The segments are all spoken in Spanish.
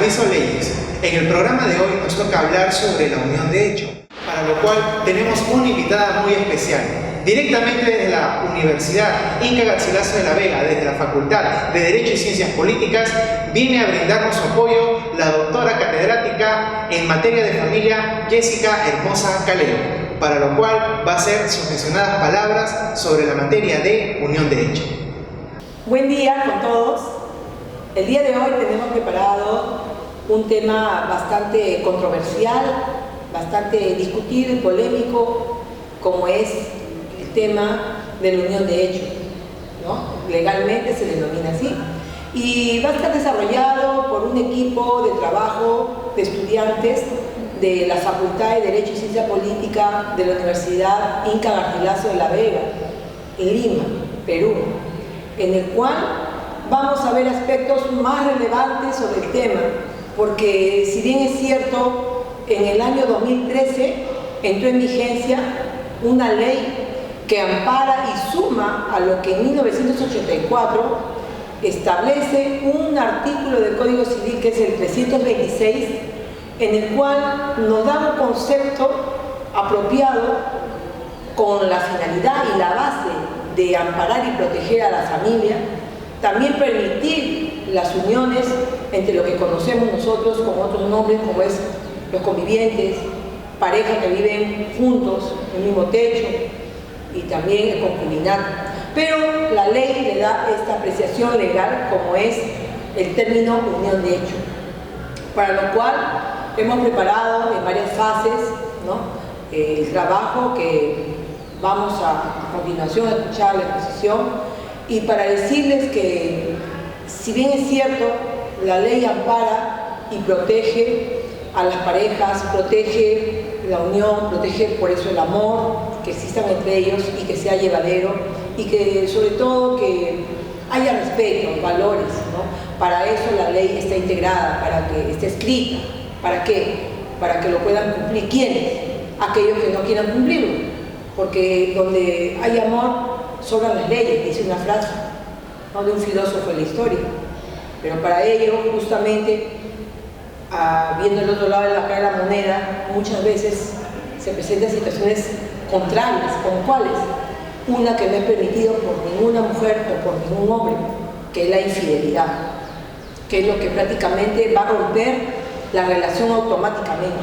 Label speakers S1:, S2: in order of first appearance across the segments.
S1: Aviso Leyes. En el programa de hoy nos toca hablar sobre la unión de hecho, para lo cual tenemos una invitada muy especial. Directamente desde la Universidad Inca Garcilaso de la Vega, desde la Facultad de Derecho y Ciencias Políticas, viene a brindarnos su apoyo la doctora catedrática en materia de familia Jessica Hermosa Calero, para lo cual va a hacer sus mencionadas palabras sobre la materia de unión de hecho.
S2: Buen día con todos. El día de hoy tenemos preparado un tema bastante controversial, bastante discutido y polémico, como es el tema de la unión de hecho, ¿no? Legalmente se denomina así. Y va a estar desarrollado por un equipo de trabajo de estudiantes de la Facultad de Derecho y Ciencia Política de la Universidad Inca Garcilaso de la Vega, en Lima, Perú, en el cual vamos a ver aspectos más relevantes sobre el tema, porque si bien es cierto, en el año 2013 entró en vigencia una ley que ampara y suma a lo que en 1984 establece un artículo del Código Civil, que es el 326, en el cual nos da un concepto apropiado con la finalidad y la base de amparar y proteger a la familia, también permitir las uniones entre lo que conocemos nosotros con otros nombres, como es los convivientes, parejas que viven juntos en el mismo techo, y también el concubinato. Pero la ley le da esta apreciación legal como es el término unión de hecho, para lo cual hemos preparado en varias fases, ¿no?, el trabajo que vamos a continuación a escuchar la exposición, y para decirles que si bien es cierto, la ley ampara y protege a las parejas, protege la unión, protege por eso el amor, que existan entre ellos y que sea llevadero, y que sobre todo que haya respeto, valores, ¿no? Para eso la ley está integrada, para que esté escrita. ¿Para qué? Para que lo puedan cumplir. ¿Quiénes? Aquellos que no quieran cumplirlo, porque donde hay amor sobran las leyes, dice una frase, ¿no?, de un filósofo de la historia. Pero para ello, justamente, viendo el otro lado de la cara de la moneda, muchas veces se presentan situaciones contrarias, ¿con cuáles? Una que no es permitido por ninguna mujer o por ningún hombre, que es la infidelidad, que es lo que prácticamente va a romper la relación automáticamente.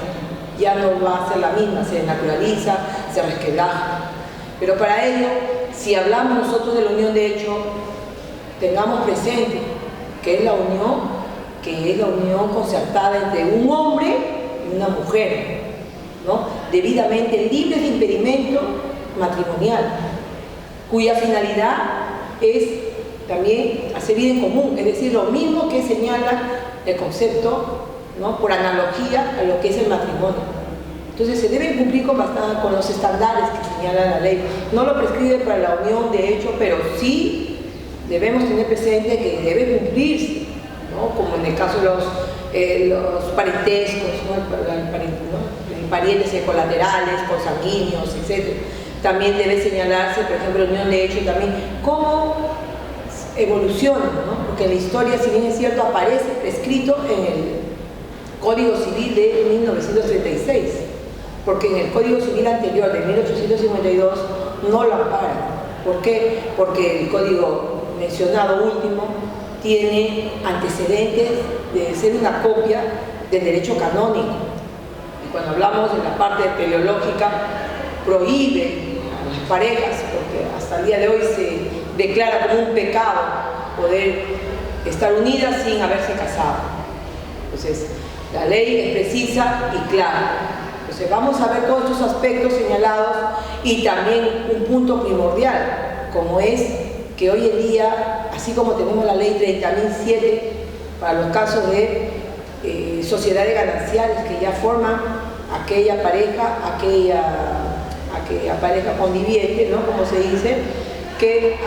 S2: Ya no va a ser la misma, se naturaliza, se resquebraja. Pero para ello, si hablamos nosotros de la unión de hecho, tengamos presente que es la unión concertada entre un hombre y una mujer, ¿no?, debidamente libres de impedimento matrimonial, cuya finalidad es también hacer vida en común, es decir, lo mismo que señala el concepto, ¿no?, por analogía a lo que es el matrimonio. Entonces se deben cumplir con los estándares que señala la ley. No lo prescribe para la unión de hecho, pero sí debemos tener presente que debe cumplirse, ¿no?, como en el caso de los parentescos, ¿no?, parientes colaterales, consanguíneos, etc. También debe señalarse, por ejemplo, la unión de hecho, también cómo evoluciona, ¿no?, porque la historia, si bien es cierto, aparece prescrito en el Código Civil de 1936, porque en el Código Civil anterior de 1852 no lo ampara. ¿Por qué? Porque el código mencionado último tiene antecedentes de ser una copia del derecho canónico, y cuando hablamos de la parte teleológica prohíbe a las parejas, porque hasta el día de hoy se declara como un pecado poder estar unidas sin haberse casado. Entonces la ley es precisa y clara. Entonces vamos a ver todos estos aspectos señalados, y también un punto primordial, como es que hoy en día, así como tenemos la ley 30.007 para los casos de sociedades gananciales que ya forman aquella pareja conviviente, ¿no?, como se dice, que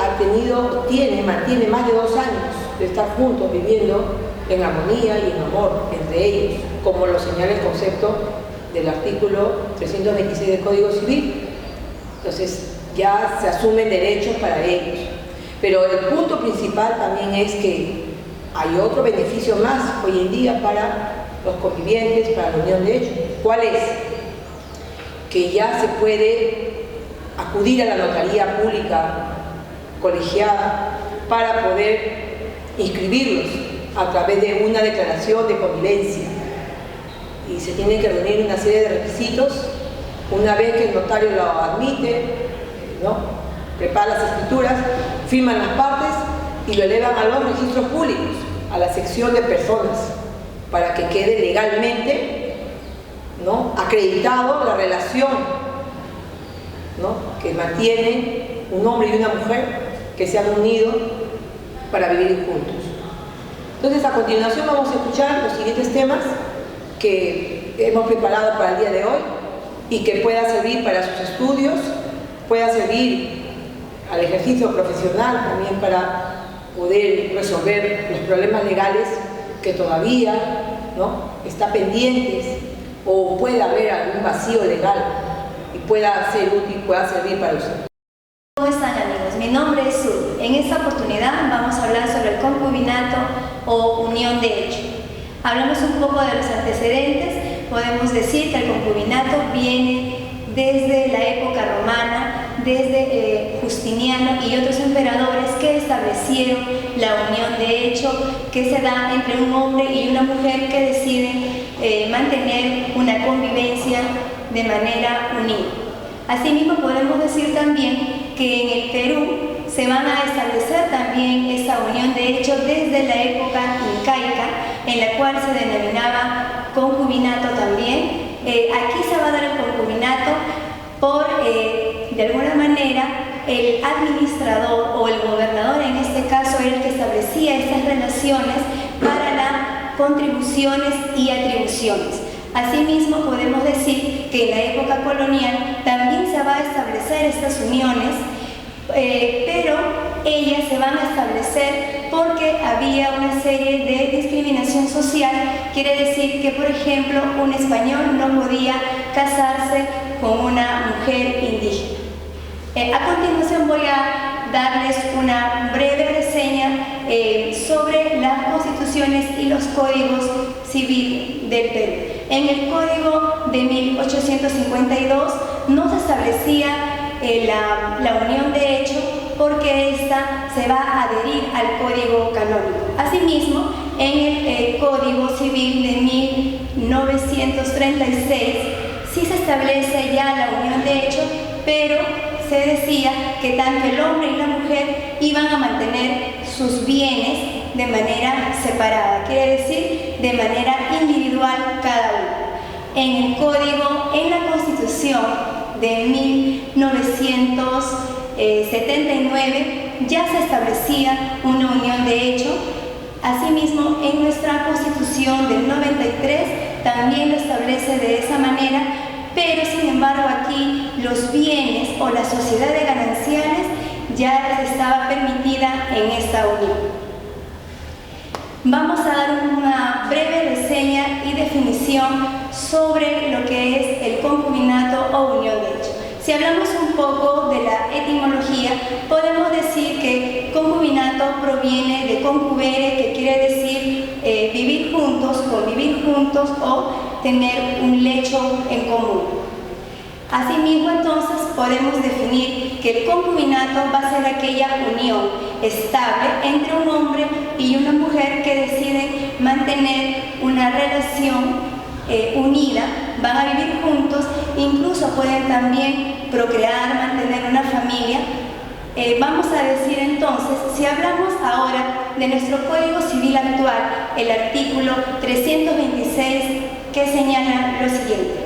S2: mantiene más de 2 años de estar juntos viviendo en armonía y en amor entre ellos, como lo señala el concepto del artículo 326 del Código Civil. Entonces ya se asumen derechos para ellos. Pero el punto principal también es que hay otro beneficio más hoy en día para los convivientes, para la unión de hecho. ¿Cuál es? Que ya se puede acudir a la notaría pública colegiada para poder inscribirlos a través de una declaración de convivencia. Y se tienen que reunir una serie de requisitos. Una vez que el notario lo admite, ¿no?, prepara las escrituras, firman las partes y lo elevan a los registros públicos, a la sección de personas, para que quede legalmente, ¿no?, acreditado la relación, ¿no?, que mantiene un hombre y una mujer que se han unido para vivir juntos. Entonces, a continuación vamos a escuchar los siguientes temas que hemos preparado para el día de hoy y que pueda servir para sus estudios, pueda servir al ejercicio profesional también para poder resolver los problemas legales que todavía, ¿no?, están pendientes, o pueda haber algún vacío legal y pueda ser útil, pueda servir para usted.
S3: ¿Cómo están, amigos? Mi nombre es Sur. En esta oportunidad vamos a hablar sobre el concubinato o unión de hecho. Hablamos un poco de los antecedentes. Podemos decir que el concubinato viene desde la época romana, desde Justiniano y otros emperadores que establecieron la unión de hecho que se da entre un hombre y una mujer que deciden mantener una convivencia de manera unida. Asimismo, podemos decir también que en el Perú se van a establecer también esta unión de hecho desde la época incaica, en la cual se denominaba concubinato también. Aquí se va a dar el concubinato por, de alguna manera, el administrador o el gobernador, en este caso, era el que establecía estas relaciones para las contribuciones y atribuciones. Asimismo, podemos decir que en la época colonial también se va a establecer estas uniones, pero ellas se van a establecer porque había una serie de discriminación social. Quiere decir que, por ejemplo, un español no podía casarse con una mujer indígena. A continuación voy a darles una breve reseña sobre las constituciones y los códigos civiles del Perú. En el Código de 1852 no se establecía la unión de hecho porque ésta se va a adherir al Código Canónico. Asimismo, en el Código Civil de 1936 sí se establece ya la unión de hecho, pero se decía que tanto el hombre y la mujer iban a mantener sus bienes de manera separada, quiere decir de manera individual cada uno. En el Código, en la Constitución de 1979 ya se establecía una unión de hecho. Asimismo, en nuestra Constitución del 93 también lo establece de esa manera, pero sin embargo aquí los bienes o la sociedad de gananciales ya estaba permitida en esta unión. Vamos a dar una breve reseña y definición sobre lo que es el concubinato o unión de hecho. Si hablamos un poco de la etimología, podemos decir que concubinato proviene de concubere, que quiere decir vivir juntos, convivir juntos o tener un lecho en común. Asimismo, entonces, podemos definir que el concubinato va a ser aquella unión estable entre un hombre y una mujer que deciden mantener una relación unida, van a vivir juntos, incluso pueden también procrear, mantener una familia. Vamos a decir entonces, si hablamos ahora de nuestro Código Civil actual, el artículo 326, que señala lo siguiente.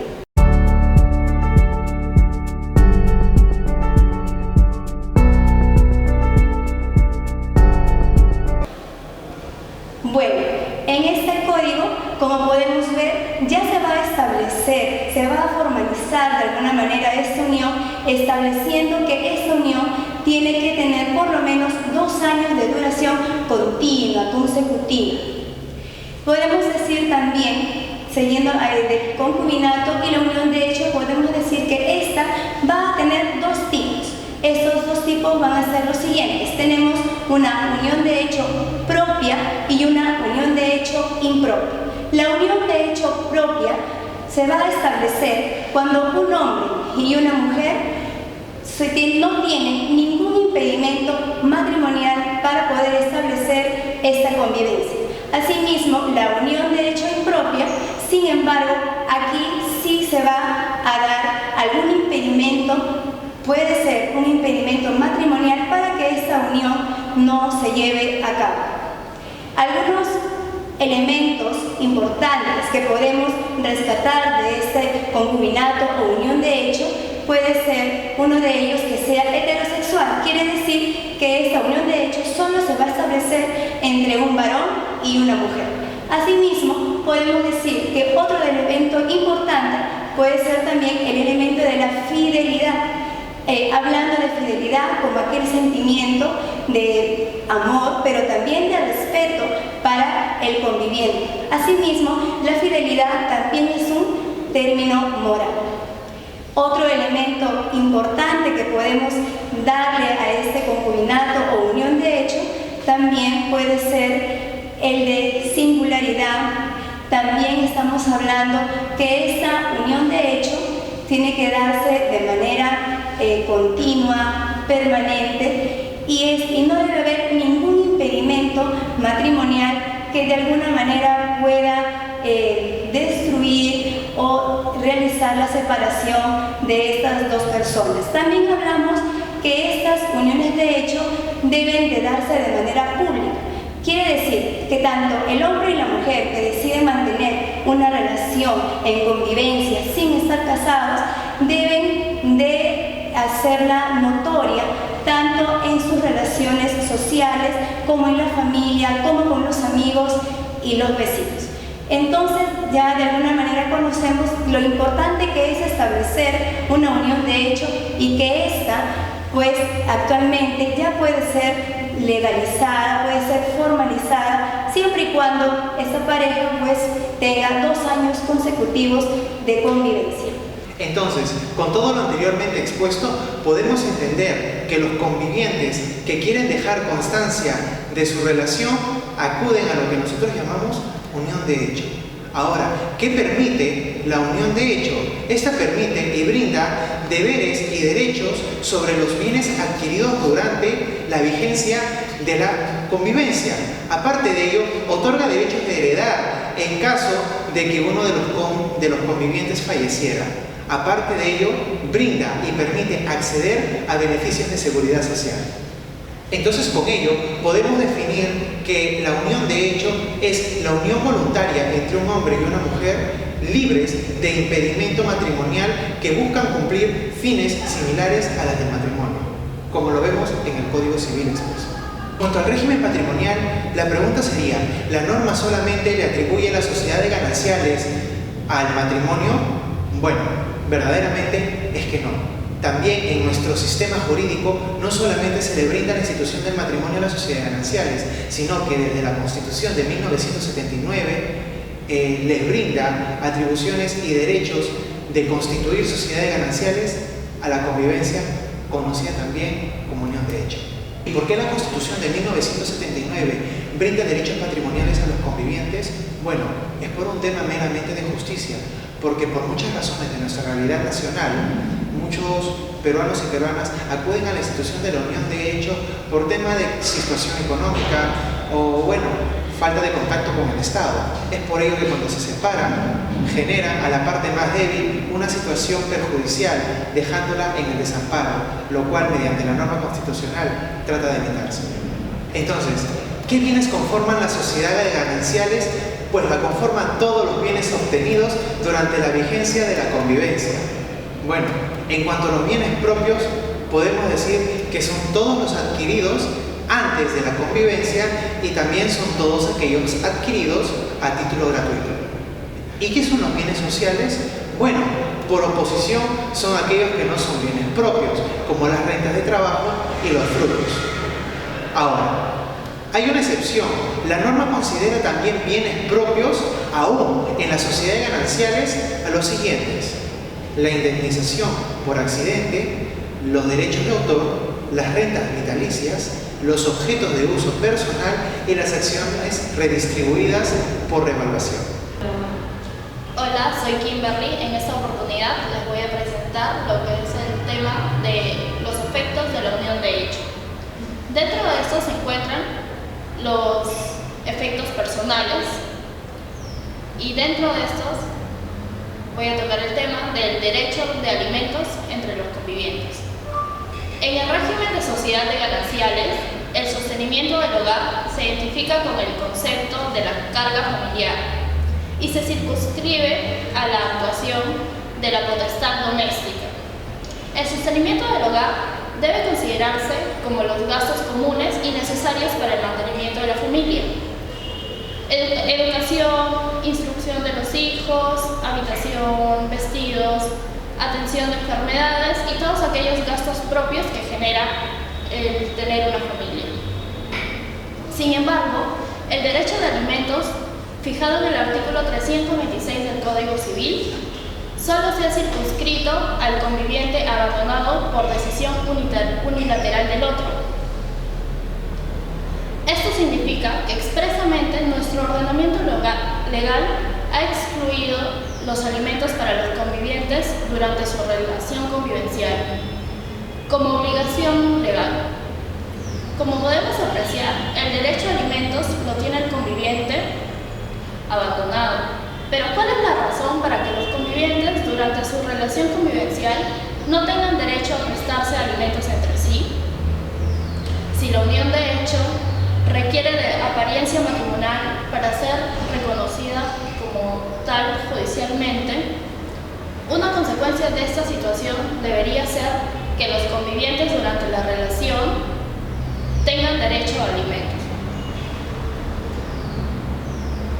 S3: Bueno, en este código, como podemos ver, ya se va a establecer, se va a formalizar de alguna manera esta unión, estableciendo que esta unión tiene que tener por lo menos 2 años de duración continua, consecutiva. Podemos decir también, siguiendo del concubinato y la unión de hecho, podemos decir que esta va a tener 2 tipos. Estos 2 tipos van a ser los siguientes. Tenemos una unión de hecho propia y una se va a establecer cuando un hombre y una mujer no tienen ningún impedimento matrimonial para poder establecer esta convivencia. Asimismo, la unión de hecho impropia, sin embargo, aquí sí se va a dar algún impedimento, puede ser un impedimento matrimonial para que esta unión no se lleve a cabo. Algunos elementos importantes que podemos rescatar de este concubinato o unión de hecho puede ser uno de ellos que sea heterosexual. Quiere decir que esta unión de hecho solo se va a establecer entre un varón y una mujer. Asimismo, podemos decir que otro elemento importante puede ser también el elemento de la fidelidad. Hablando de fidelidad como aquel sentimiento de amor, pero también de respeto para el conviviente. Asimismo, la fidelidad también es un término moral. Otro elemento importante que podemos darle a este concubinato o unión de hecho también puede ser el de singularidad. También estamos hablando que esta unión de hecho tiene que darse de manera continua, permanente y no debe haber ningún impedimento matrimonial que de alguna manera pueda destruir o realizar la separación de estas dos personas. También hablamos que estas uniones de hecho deben de darse de manera pública. Quiere decir que tanto el hombre y la mujer que deciden mantener una relación en convivencia sin estar casados deben de hacerla notoria tanto en sus relaciones sociales como en la familia, como con los amigos y los vecinos. Entonces ya de alguna manera conocemos lo importante que es establecer una unión de hecho y que esta pues actualmente ya puede ser legalizada, puede ser formalizada siempre y cuando esta pareja pues tenga 2 años consecutivos de convivencia.
S1: Entonces, con todo lo anteriormente expuesto, podemos entender que los convivientes que quieren dejar constancia de su relación acuden a lo que nosotros llamamos unión de hecho. Ahora, ¿qué permite la unión de hecho? Esta permite y brinda deberes y derechos sobre los bienes adquiridos durante la vigencia de la convivencia. Aparte de ello, otorga derechos de heredad en caso de que uno de los convivientes falleciera. Aparte de ello, brinda y permite acceder a beneficios de seguridad social. Entonces, con ello, podemos definir que la unión de hecho es la unión voluntaria entre un hombre y una mujer libres de impedimento matrimonial que buscan cumplir fines similares a las del matrimonio, como lo vemos en el Código Civil expreso. Cuanto al régimen patrimonial, la pregunta sería, ¿la norma solamente le atribuye la sociedad de gananciales al matrimonio? Bueno, verdaderamente es que no. También en nuestro sistema jurídico no solamente se le brinda la institución del matrimonio a las sociedades gananciales, sino que desde la Constitución de 1979 les brinda atribuciones y derechos de constituir sociedades gananciales a la convivencia, conocida también como unión de hecho. ¿Y por qué la Constitución de 1979 brinda derechos patrimoniales a los convivientes? Bueno, es por un tema meramente de justicia, porque por muchas razones de nuestra realidad nacional, muchos peruanos y peruanas acuden a la institución de la unión de hecho por tema de situación económica o, bueno, falta de contacto con el Estado. Es por ello que cuando se separan, generan a la parte más débil una situación perjudicial, dejándola en el desamparo, lo cual mediante la norma constitucional trata de evitarse. Entonces, ¿qué bienes conforman las sociedades gananciales? Pues la conforman todos los bienes obtenidos durante la vigencia de la convivencia. Bueno, en cuanto a los bienes propios, podemos decir que son todos los adquiridos antes de la convivencia y también son todos aquellos adquiridos a título gratuito. ¿Y qué son los bienes sociales? Bueno, por oposición son aquellos que no son bienes propios, como las rentas de trabajo y los frutos. Ahora, hay una excepción. La norma considera también bienes propios, aún en las sociedades gananciales, a los siguientes: la indemnización por accidente, los derechos de autor, las rentas vitalicias, los objetos de uso personal y las acciones redistribuidas por revaluación.
S4: Hola, Hola, soy Kimberly. En esta oportunidad les voy a presentar lo que es el tema de los efectos de la unión de hecho. Dentro de estos se encuentran los efectos personales y dentro de estos voy a tocar el tema del derecho de alimentos entre los convivientes. En el régimen de sociedad de gananciales, el sostenimiento del hogar se identifica con el concepto de la carga familiar y se circunscribe a la actuación de la potestad doméstica. El sostenimiento del hogar debe considerarse como los gastos comunes y necesarios para el mantenimiento de la familia. Educación, instrucción de los hijos, habitación, vestidos, atención de enfermedades y todos aquellos gastos propios que genera el tener una familia. Sin embargo, el derecho de alimentos, fijado en el artículo 326 del Código Civil, solo se ha circunscrito al conviviente abandonado por decisión unilateral del otro. Esto significa que expresamente nuestro ordenamiento legal ha excluido los alimentos para los convivientes durante su relación convivencial como obligación legal. Como podemos apreciar, el derecho a alimentos lo tiene el conviviente abandonado. Pero ¿cuál es la razón para que los convivientes durante su relación convivencial no tengan derecho a prestarse alimentos entre sí? Si la unión de hecho requiere de apariencia matrimonial para ser reconocida como tal judicialmente, una consecuencia de esta situación debería ser que los convivientes durante la relación tengan derecho a alimentos.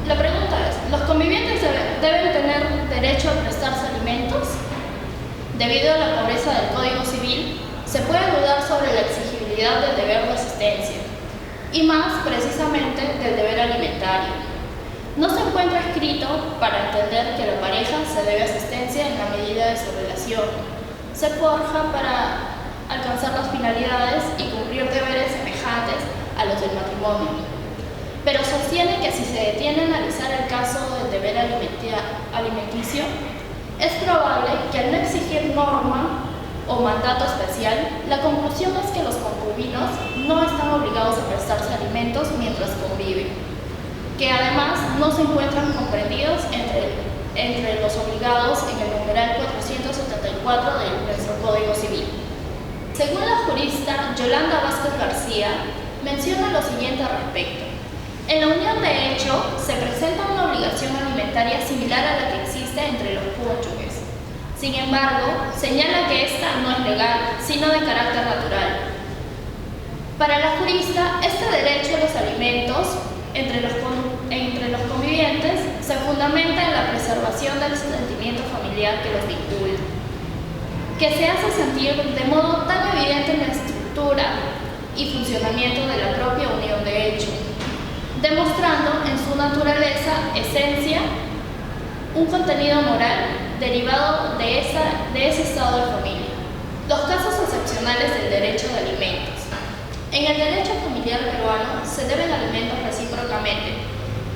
S4: La pregunta es, ¿los convivientes deben tener derecho a prestarse alimentos? Debido a la pobreza del Código Civil, se puede dudar sobre la exigibilidad del deber de asistencia, y más precisamente del deber alimentario. No se encuentra escrito para entender que la pareja se debe asistencia en la medida de su relación. Se forja para alcanzar las finalidades y cumplir deberes semejantes a los del matrimonio. Pero sostiene que si se detiene a analizar el caso del deber alimenticio, es probable que al no exigir norma o mandato especial, la conclusión es que los concubinos no están obligados a prestarse alimentos mientras conviven, que además no se encuentran comprendidos entre los obligados en el numeral 474 de nuestro Código Civil. Según la jurista Yolanda Vázquez García, menciona lo siguiente al respecto. En la unión de hecho, se presenta una obligación alimentaria similar a la que existe entre los cónyuges. Sin embargo, señala que esta no es legal, sino de carácter natural. Para la jurista, este derecho a los alimentos entre los convivientes se fundamenta en la preservación del sentimiento familiar que los vincula, que se hace sentir de modo tan evidente en la estructura y funcionamiento de la propia unión de hecho, demostrando en su naturaleza, esencia, un contenido moral derivado de ese estado de familia. Los casos excepcionales del derecho de alimentos. En el derecho familiar peruano se deben alimentos recíprocamente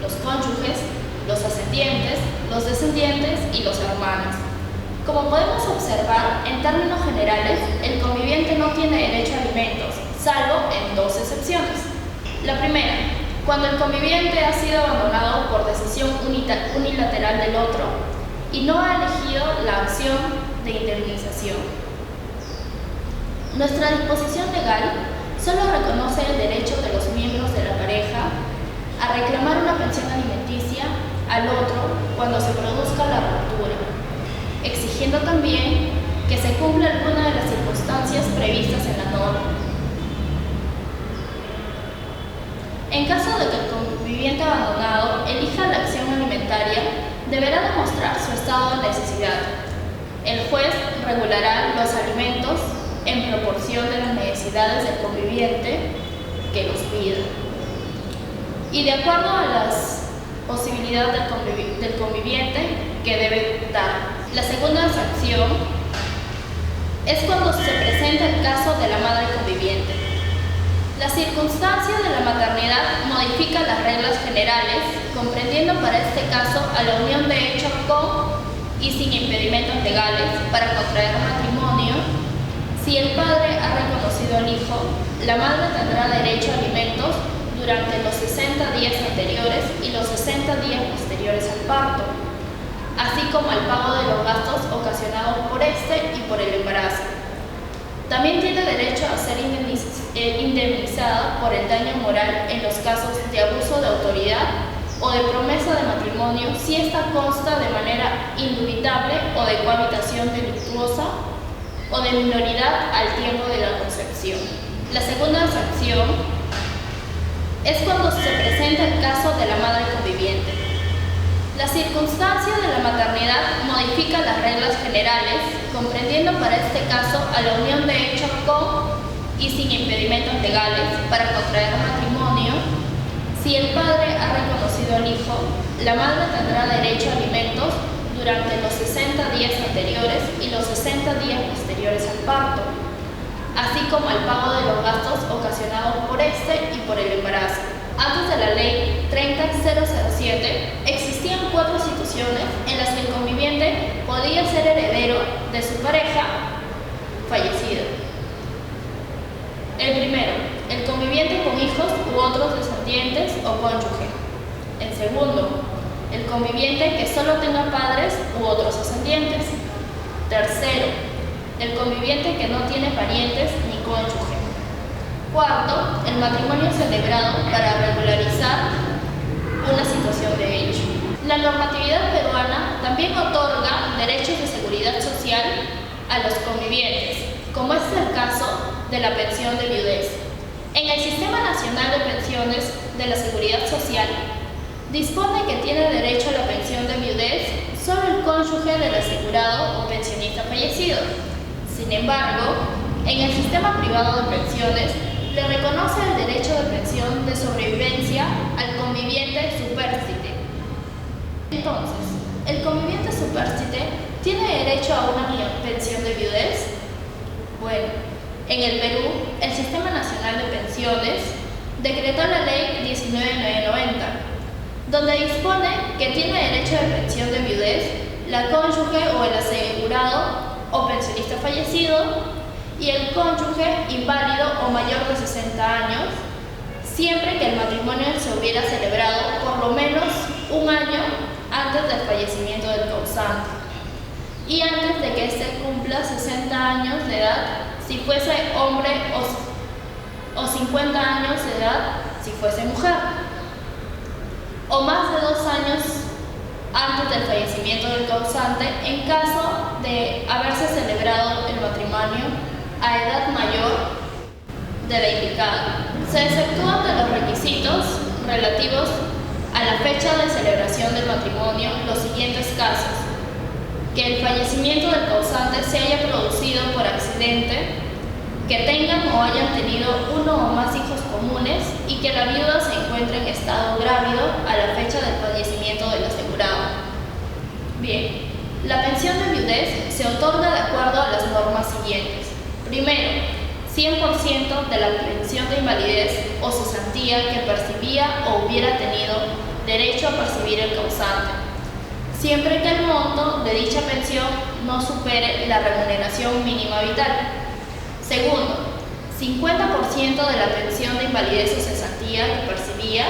S4: los cónyuges, los ascendientes, los descendientes y los hermanos. Como podemos observar, en términos generales, el conviviente no tiene derecho a alimentos, salvo en dos excepciones. La primera, cuando el conviviente ha sido abandonado por decisión unilateral del otro y no ha elegido la acción de indemnización. Nuestra disposición legal solo reconoce el derecho de los miembros de la pareja a reclamar una pensión alimenticia al otro cuando se produzca la ruptura, exigiendo también que se cumpla alguna de las circunstancias previstas en la norma. En caso de que el conviviente abandonado elija la acción alimentaria, deberá demostrar su estado de necesidad. El juez regulará los alimentos en proporción de las necesidades del conviviente que los pida y de acuerdo a las posibilidades del conviviente que debe dar. La segunda sanción es cuando se presenta el caso de la madre conviviente. La circunstancia de la maternidad modifica las reglas generales, comprendiendo para este caso a la unión de hecho con y sin impedimentos legales para contraer matrimonio. Si el padre ha reconocido al hijo, la madre tendrá derecho a alimentos durante los 60 días anteriores y los 60 días posteriores al parto, así como al pago de los gastos ocasionados por este y por el embarazo. También tiene derecho a ser indemnizada por el daño moral en los casos de abuso de autoridad o de promesa de matrimonio si ésta consta de manera indubitable o de cohabitación delictuosa o de minoridad al tiempo de la concepción. La segunda sanción es cuando se presenta el caso de la madre conviviente. La circunstancia de la maternidad modifica las reglas generales, comprendiendo para este caso a la unión de hecho con y sin impedimentos legales para contraer matrimonio. Si el padre ha reconocido al hijo, la madre tendrá derecho a alimentos durante los 60 días anteriores y los 60 días posteriores al parto, así como al pago de los gastos ocasionados por este y por el embarazo. Antes de la ley 30007 existían 4 situaciones en las que el conviviente podía ser heredero de su pareja fallecida. El primero, el conviviente con hijos u otros descendientes o cónyuge. El segundo, el conviviente que solo tenga padres u otros ascendientes. Tercero, el conviviente que no tiene parientes ni cónyuge. Cuarto, el matrimonio celebrado para regularizar una situación de hecho. La normatividad peruana también otorga derechos de seguridad social a los convivientes, como es el caso de la pensión de viudez. En el Sistema Nacional de Pensiones de la Seguridad Social, dispone que tiene derecho a la pensión de viudez solo el cónyuge del asegurado o pensionista fallecido. Sin embargo, en el sistema privado de pensiones, le reconoce el derecho de pensión de sobrevivencia al conviviente supérstite. Entonces, ¿el conviviente supérstite tiene derecho a una pensión de viudez? Bueno, en el Perú, el Sistema Nacional de Pensiones decretó la Ley 19990, donde dispone que tiene derecho de pensión de viudez la cónyuge o el asegurado o pensionista fallecido y el cónyuge inválido o mayor de 60 años, siempre que el matrimonio se hubiera celebrado por lo menos un año antes del fallecimiento del causante y antes de que éste cumpla 60 años de edad si fuese hombre o 50 años de edad si fuese mujer, o más de 2 años antes del fallecimiento del causante en caso de haberse celebrado el matrimonio a edad mayor de la indicada. Se exceptúan de los requisitos relativos a la fecha de celebración del matrimonio los siguientes casos: que el fallecimiento del causante se haya producido por accidente, que tengan o hayan tenido uno o más hijos comunes y que la viuda se encuentre en estado grávido a la fecha del fallecimiento del asegurado. Bien, la pensión de viudez se otorga de acuerdo a las normas siguientes. Primero, 100% de la pensión de invalidez o cesantía que percibía o hubiera tenido derecho a percibir el causante, siempre que el monto de dicha pensión no supere la remuneración mínima vital. Segundo, 50% de la pensión de invalidez o cesantía que percibía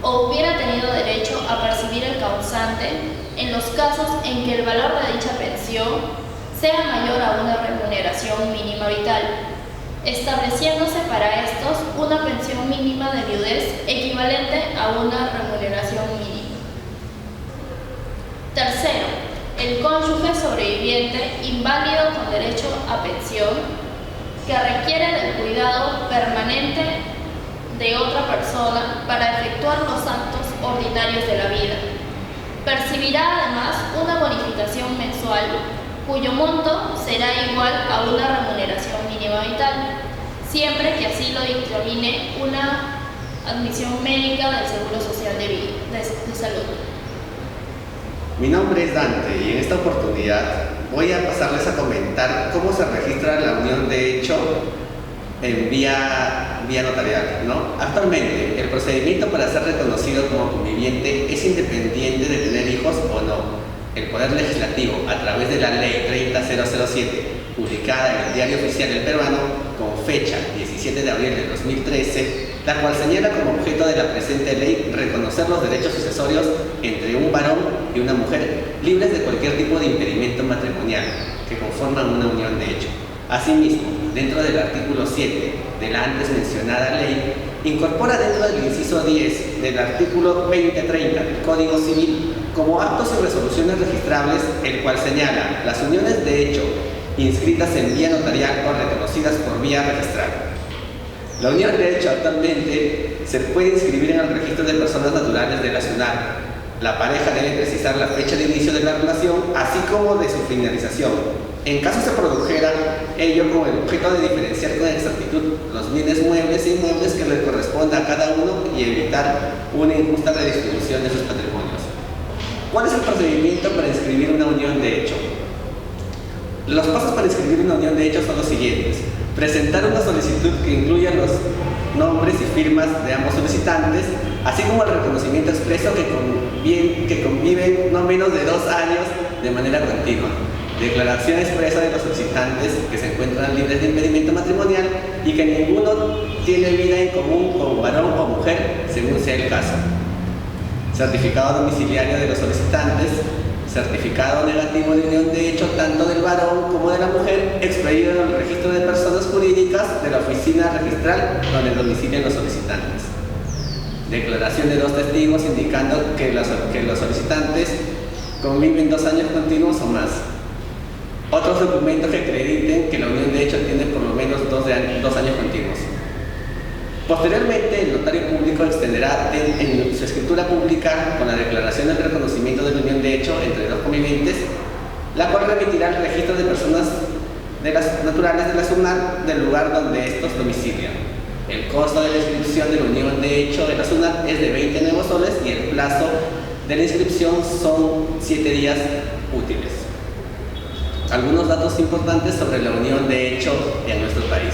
S4: o hubiera tenido derecho a percibir el causante en los casos en que el valor de dicha pensión sea mayor a una remuneración mínima vital, estableciéndose para estos una pensión mínima de viudez equivalente a una remuneración mínima. Tercero, el cónyuge sobreviviente inválido con derecho a pensión que requiere del cuidado permanente de otra persona para efectuar los actos ordinarios de la vida. Percibirá además una bonificación mensual cuyo monto será igual a una remuneración mínima vital, siempre que así lo dictamine una admisión médica del Seguro Social de Salud.
S5: Mi nombre es Dante y en esta oportunidad voy a pasarles a comentar cómo se registra la unión de hecho en vía notarial, ¿no? Actualmente, el procedimiento para ser reconocido como conviviente es independiente de tener hijos o no. El Poder Legislativo, a través de la Ley 30007, publicada en el Diario Oficial del Peruano, con fecha 17 de abril de 2013, la cual señala como objeto de la presente ley reconocer los derechos sucesorios entre un varón y una mujer, libres de cualquier tipo de impedimento matrimonial, que conforman una unión de hecho. Asimismo, dentro del artículo 7 de la antes mencionada ley, incorpora dentro del inciso 10 del artículo 2030 del Código Civil como actos y resoluciones registrables, el cual señala las uniones de hecho inscritas en vía notarial o reconocidas por vía registral. La unión de hecho actualmente se puede inscribir en el registro de personas naturales de la SUNAT. La pareja debe precisar la fecha de inicio de la relación, así como de su finalización. En caso se produjera ello con el objeto de diferenciar con exactitud los bienes muebles e inmuebles que le corresponda a cada uno y evitar una injusta redistribución de sus patrimonios. ¿Cuál es el procedimiento para inscribir una unión de hecho? Los pasos para inscribir una unión de hecho son los siguientes: presentar una solicitud que incluya los nombres y firmas de ambos solicitantes, así como el reconocimiento expreso que conviven no menos de 2 años de manera continua, declaración expresa de los solicitantes que se encuentran libres de impedimento matrimonial y que ninguno tiene vida en común con varón o mujer, según sea el caso, certificado domiciliario de los solicitantes, certificado negativo de unión de hecho tanto del varón como de la mujer, expedido en el registro de personas jurídicas de la oficina registral donde domicilian los solicitantes, declaración de 2 testigos indicando que los solicitantes conviven 2 años continuos o más, otros documentos que acrediten que la unión de hecho tiene por lo menos 2 años continuos. Posteriormente, el notario público extenderá en su escritura pública con la declaración del reconocimiento de la unión de hecho entre 2 convivientes, la cual remitirá al registro de personas naturales de la SUNAT del lugar donde estos domicilian. El costo de la inscripción de la unión de hecho de la SUNAT es de 20 nuevos soles y el plazo de la inscripción son 7 días útiles. Algunos datos importantes sobre la unión de hecho en nuestro país.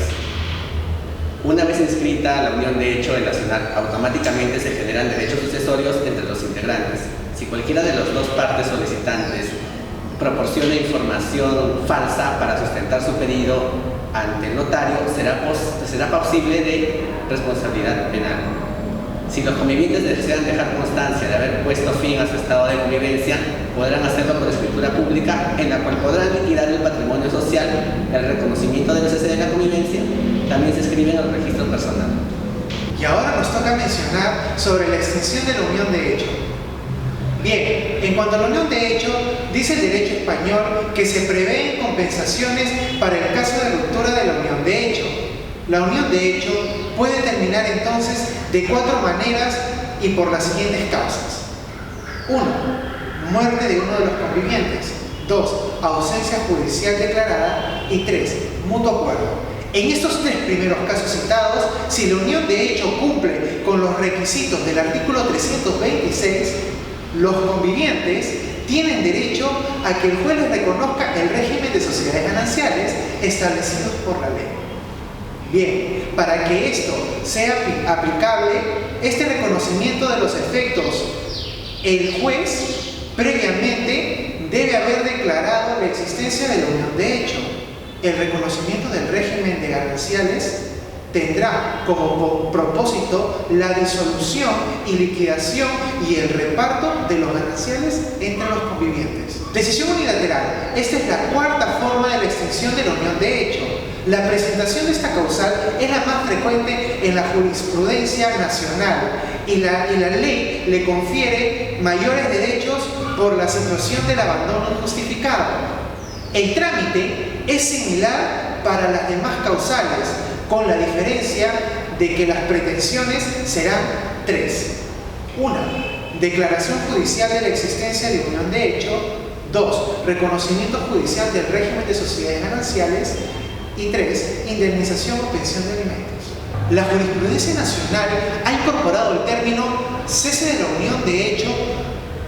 S5: Una vez inscrita la unión de hecho en la SUNAT, automáticamente se generan derechos sucesorios entre los integrantes. Si cualquiera de las 2 partes solicitantes proporciona información falsa para sustentar su pedido ante el notario, será posible de responsabilidad penal. Si los convivientes desean dejar constancia de haber puesto fin a su estado de convivencia, podrán hacerlo por escritura pública, en la cual podrán liquidar el patrimonio social. El reconocimiento del cese de la convivencia también se escribe en el registro personal.
S1: Y ahora nos toca mencionar sobre la extinción de la unión de hecho. Bien, en cuanto a la unión de hecho, dice el derecho español que se prevén compensaciones para el caso de ruptura de la unión de hecho. La unión de hecho puede terminar entonces de 4 maneras y por las siguientes causas. 1. Muerte de uno de los convivientes. 2. Ausencia judicial declarada. Y 3. Mutuo acuerdo. En estos 3 primeros casos citados, si la unión de hecho cumple con los requisitos del artículo 326, los convivientes tienen derecho a que el juez les reconozca el régimen de sociedades gananciales establecidos por la ley. Bien, para que esto sea aplicable, este reconocimiento de los efectos, el juez previamente debe haber declarado la existencia de la unión de hecho. El reconocimiento del régimen de gananciales tendrá como propósito la disolución y liquidación y el reparto de los gananciales entre los convivientes. Decisión unilateral. Esta es la 4ª forma de la extinción de la unión de hecho. La presentación de esta causal es la más frecuente en la jurisprudencia nacional y la ley le confiere mayores derechos por la situación del abandono injustificado. El trámite es similar para las demás causales, con la diferencia de que las pretensiones serán 3. 1. Declaración judicial de la existencia de unión de hecho. 2. Reconocimiento judicial del régimen de sociedades gananciales. Y 3. Indemnización o pensión de alimentos. La jurisprudencia nacional ha incorporado el término cese de la unión de hecho,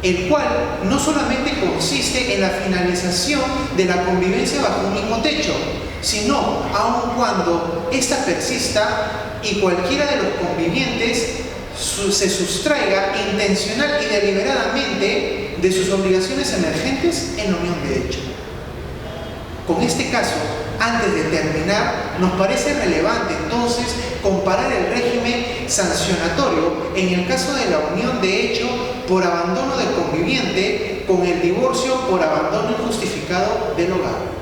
S1: el cual no solamente consiste en la finalización de la convivencia bajo un mismo techo, sino aun cuando ésta persista y cualquiera de los convivientes se sustraiga intencional y deliberadamente de sus obligaciones emergentes en la unión de hecho. Con este caso, antes de terminar, nos parece relevante entonces comparar el régimen sancionatorio en el caso de la unión de hecho por abandono del conviviente con el divorcio por abandono injustificado del hogar.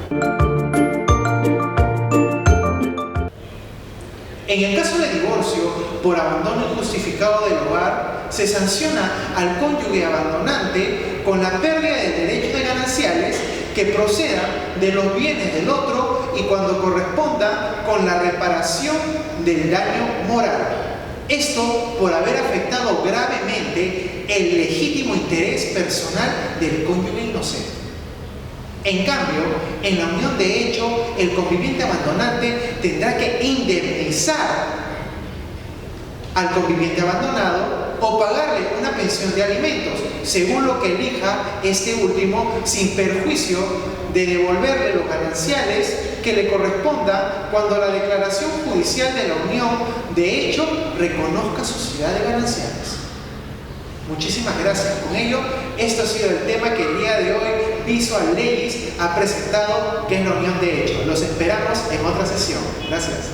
S1: En el caso de divorcio por abandono injustificado del hogar, se sanciona al cónyuge abandonante con la pérdida del derecho de gananciales que proceda de los bienes del otro y cuando corresponda con la reparación del daño moral. Esto por haber afectado gravemente el legítimo interés personal del cónyuge inocente. En cambio, en la unión de hecho, el conviviente abandonante tendrá que indemnizar al conviviente abandonado o pagarle una pensión de alimentos, según lo que elija este último, sin perjuicio de devolverle los gananciales que le corresponda cuando la declaración judicial de la unión de hecho reconozca sociedad de gananciales. Muchísimas gracias. Con ello, esto ha sido el tema que el día de hoy Visual Legis ha presentado, que es la unión de hecho. Los esperamos en otra sesión. Gracias.